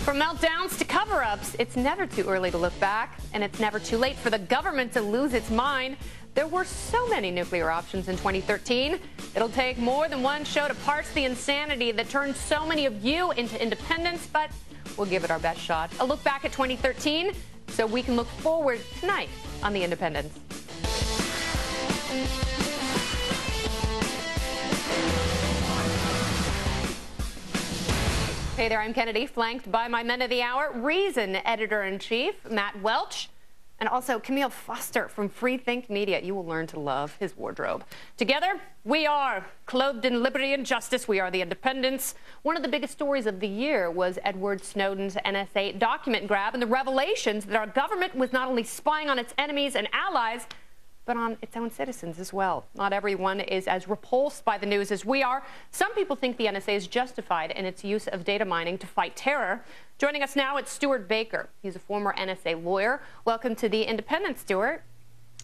From meltdowns to cover-ups, it's never too early to look back, and it's never too late for the government to lose its mind. There were so many nuclear options in 2013. It'll take more than one show to parse the insanity that turned so many of you into independents, but we'll give it our best shot. A look back at 2013 so we can look forward tonight on The Independents. Hey there, I'm Kennedy, flanked by my men of the hour, Reason editor-in-chief, Matt Welch, and also Camille Foster from Free Think Media. You will learn to love his wardrobe. Together, we are clothed in liberty and justice. We are the Independents. One of the biggest stories of the year was Edward Snowden's NSA document grab and the revelations that our government was not only spying on its enemies and allies, but on its own citizens as well. Not everyone is as repulsed by the news as we are. Some people think the NSA is justified in its use of data mining to fight terror. Joining us now, it's Stuart Baker. He's a former NSA lawyer. Welcome to The Independent, Stuart.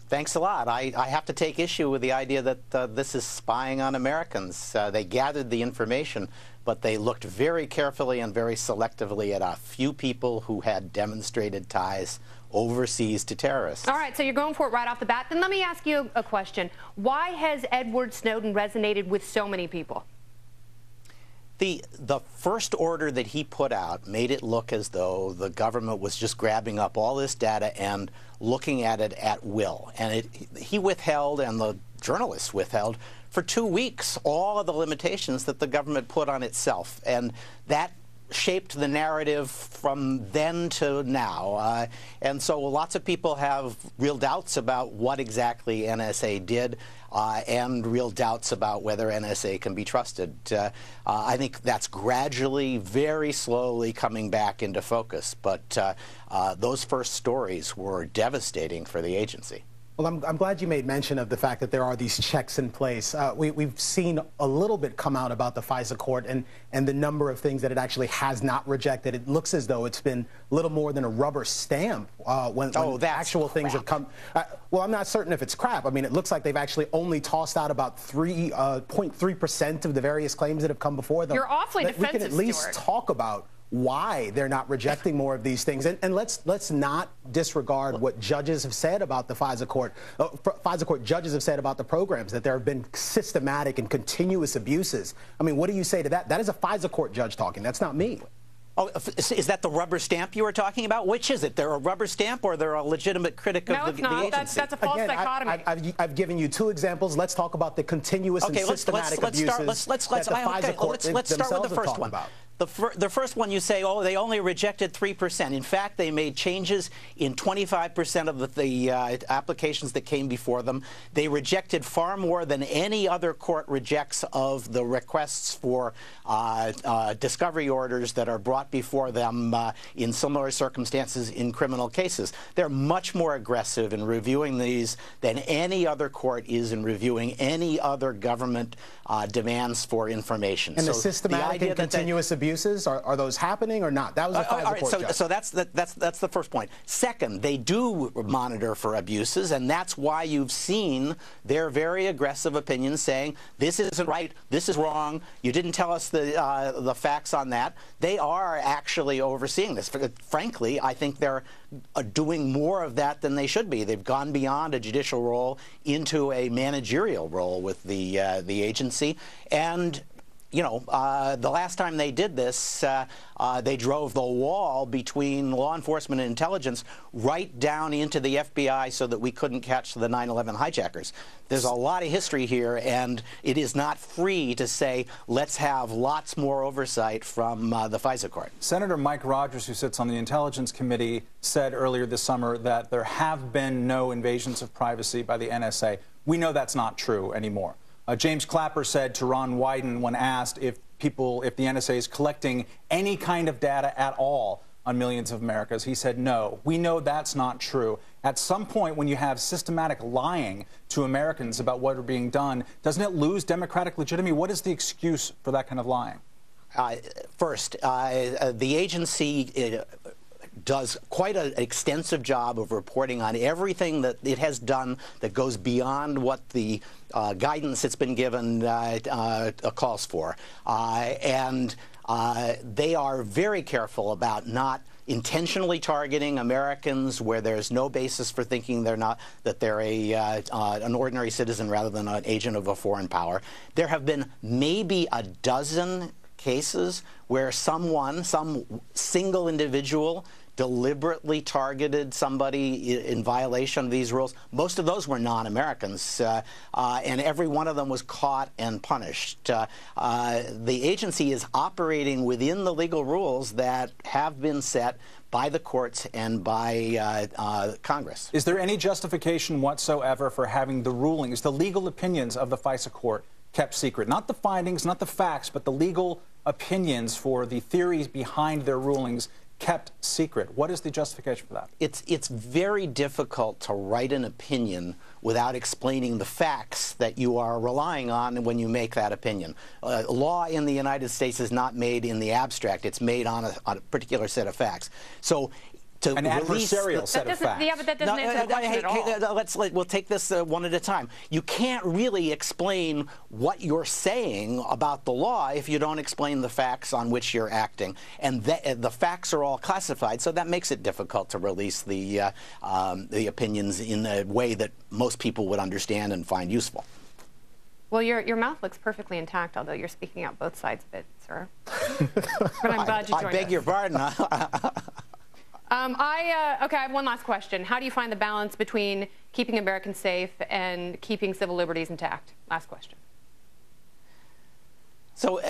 Thanks a lot. I have to take issue with the idea that this is spying on Americans. They gathered the information, but they looked very carefully and very selectively at a few people who had demonstrated ties overseas to terrorists. All right, so you're going for it right off the bat. Then let me ask you a question. Why has Edward Snowden resonated with so many people? The first order that he put out made it look as though the government was just grabbing up all this data and looking at it at will. And he withheld, and the journalists withheld, for 2 weeks all of the limitations that the government put on itself. And that shaped the narrative from then to now. And so lots of people have real doubts about what exactly NSA did and real doubts about whether NSA can be trusted. I think that's gradually, very slowly coming back into focus. But those first stories were devastating for the agency. Well, I'm glad you made mention of the fact that there are these checks in place. We've seen a little bit come out about the FISA court and the number of things that it actually has not rejected. It looks as though it's been a little more than a rubber stamp when actual things have come. Well, I'm not certain if it's crap. I mean, it looks like they've actually only tossed out about 0.3% of the various claims that have come before them. You're awfully defensive, we can at least Stuart. talk about why they're not rejecting more of these things. And let's not disregard what judges have said about the FISA court. FISA court judges have said about the programs, that there have been systematic and continuous abuses. I mean, what do you say to that? That is a FISA court judge talking. That's not me. Oh, is that the rubber stamp you were talking about? Which is it? They're a rubber stamp or they're a legitimate critic of the agency? That's a false dichotomy. I've given you two examples. Let's talk about the continuous and systematic abuses that the FISA court let's start with the first one. About. The first one, you say, oh, they only rejected 3%. In fact, they made changes in 25% of the applications that came before them. They rejected far more than any other court rejects of the requests for discovery orders that are brought before them in similar circumstances in criminal cases. They're much more aggressive in reviewing these than any other court is in reviewing any other government demands for information. And so the systematic and continuous abuses, are those happening or not? That was a FISA court judge. So that's the first point. Second, they do monitor for abuses, and that's why you've seen their very aggressive opinions saying this isn't right, this is wrong, you didn't tell us the facts on that. They are actually overseeing this. Frankly, I think they're doing more of that than they should be. They've gone beyond a judicial role into a managerial role with the agency. And you know, the last time they did this, they drove the wall between law enforcement and intelligence right down into the FBI so that we couldn't catch the 9/11 hijackers. There's a lot of history here, and it is not free to say, let's have lots more oversight from the FISA court. Senator Mike Rogers, who sits on the Intelligence Committee, said earlier this summer that there have been no invasions of privacy by the NSA. We know that's not true anymore. James Clapper said to Ron Wyden when asked if the NSA is collecting any kind of data at all on millions of Americans, he said no. We know that's not true. At some point, when you have systematic lying to Americans about what are being done, doesn't it lose democratic legitimacy? What is the excuse for that kind of lying? First, the agency does quite an extensive job of reporting on everything that it has done that goes beyond what the guidance it's been given calls for. And They are very careful about not intentionally targeting Americans where there's no basis for thinking that they're an ordinary citizen rather than an agent of a foreign power. There have been maybe a dozen cases where some single individual deliberately targeted somebody in violation of these rules. Most of those were non-Americans, and every one of them was caught and punished. The agency is operating within the legal rules that have been set by the courts and by Congress. Is there any justification whatsoever for having the rulings, the legal opinions of the FISA court kept secret? Not the findings, not the facts, but the legal opinions for the theories behind their rulings kept secret. What is the justification for that? It's very difficult to write an opinion without explaining the facts that you are relying on when you make that opinion. Law in the United States is not made in the abstract. It's made on a particular set of facts. So an adversarial set of facts. Yeah, but that doesn't answer the question at all. We'll take this one at a time. You can't really explain what you're saying about the law if you don't explain the facts on which you're acting. And the facts are all classified, so that makes it difficult to release the opinions in a way that most people would understand and find useful. Well, your mouth looks perfectly intact, although you're speaking out both sides of it, sir. But I'm glad you joined us. I beg your pardon. Okay, I have one last question. How do you find the balance between keeping Americans safe and keeping civil liberties intact? Last question. So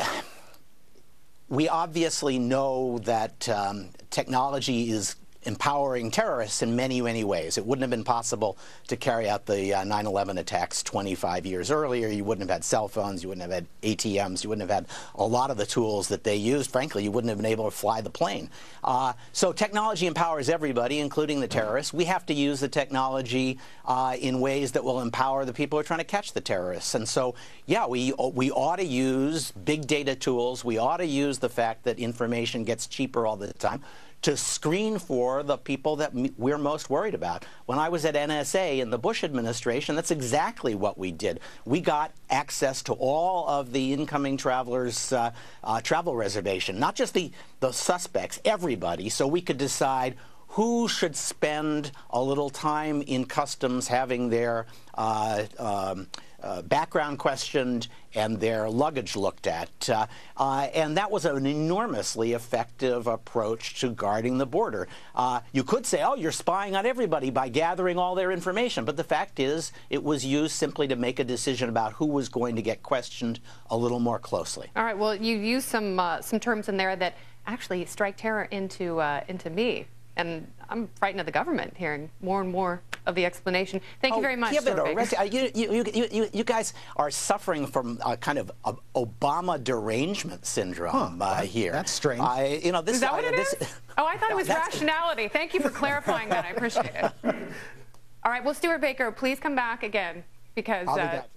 we obviously know that technology is empowering terrorists in many, many ways. It wouldn't have been possible to carry out the 9/11 attacks 25 years earlier. You wouldn't have had cell phones. You wouldn't have had ATMs. You wouldn't have had a lot of the tools that they used. Frankly, you wouldn't have been able to fly the plane. So technology empowers everybody, including the terrorists. We have to use the technology in ways that will empower the people who are trying to catch the terrorists. And so, yeah, we ought to use big data tools. We ought to use the fact that information gets cheaper all the time to screen for the people that we're most worried about. When I was at NSA in the Bush administration, that's exactly what we did. We got access to all of the incoming travelers' travel reservation, not just the suspects, everybody, so we could decide who should spend a little time in customs having their background questioned and their luggage looked at. And that was an enormously effective approach to guarding the border. You could say, oh, you're spying on everybody by gathering all their information. But the fact is, it was used simply to make a decision about who was going to get questioned a little more closely. All right. Well, you used some terms in there that actually strike terror into me. And I'm frightened of the government hearing more and more of the explanation. Thank you very much. Give it a rest. You guys are suffering from a kind of Obama derangement syndrome here. That's strange. You know, this, is that what it is? Oh, I thought it was rationality. Thank you for clarifying that. I appreciate it. All right. Well, Stuart Baker, please come back again because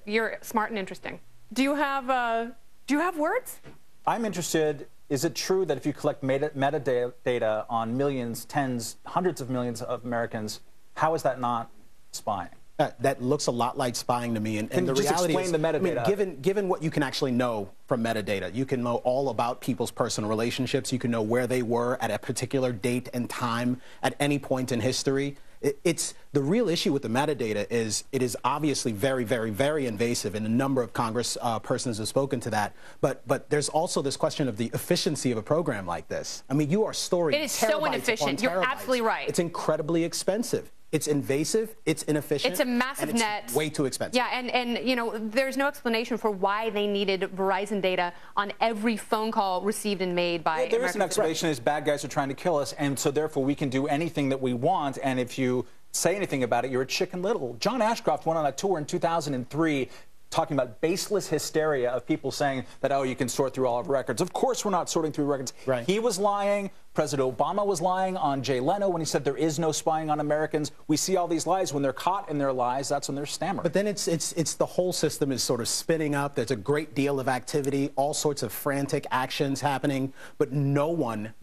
you're smart and interesting. Do you have words? I'm interested. Is it true that if you collect metadata on millions, tens, hundreds of millions of Americans, how is that not spying? That looks a lot like spying to me. And the just reality explain is, the metadata. I mean, given what you can actually know from metadata, you can know all about people's personal relationships. You can know where they were at a particular date and time at any point in history. It's the real issue with the metadata is it is obviously very, very, very invasive, and a number of Congress persons have spoken to that. But there's also this question of the efficiency of a program like this. I mean, you are storing it is so inefficient. You're absolutely right. It's incredibly expensive. It's invasive, it's inefficient. It's a massive and net. It's way too expensive. Yeah, and you know, there's no explanation for why they needed Verizon data on every phone call received and made by Americans. There is an explanation is bad guys are trying to kill us, and so therefore we can do anything that we want, and if you say anything about it, you're a Chicken Little. John Ashcroft went on a tour in 2003 talking about baseless hysteria of people saying that, oh, you can sort through all of records. Of course we're not sorting through records. Right. He was lying. President Obama was lying on Jay Leno when he said there is no spying on Americans. We see all these lies. When they're caught in their lies, that's when they're stammering. But then it's the whole system is sort of spinning up. There's a great deal of activity, all sorts of frantic actions happening, but no one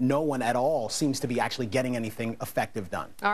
at all seems to be actually getting anything effective done. All right.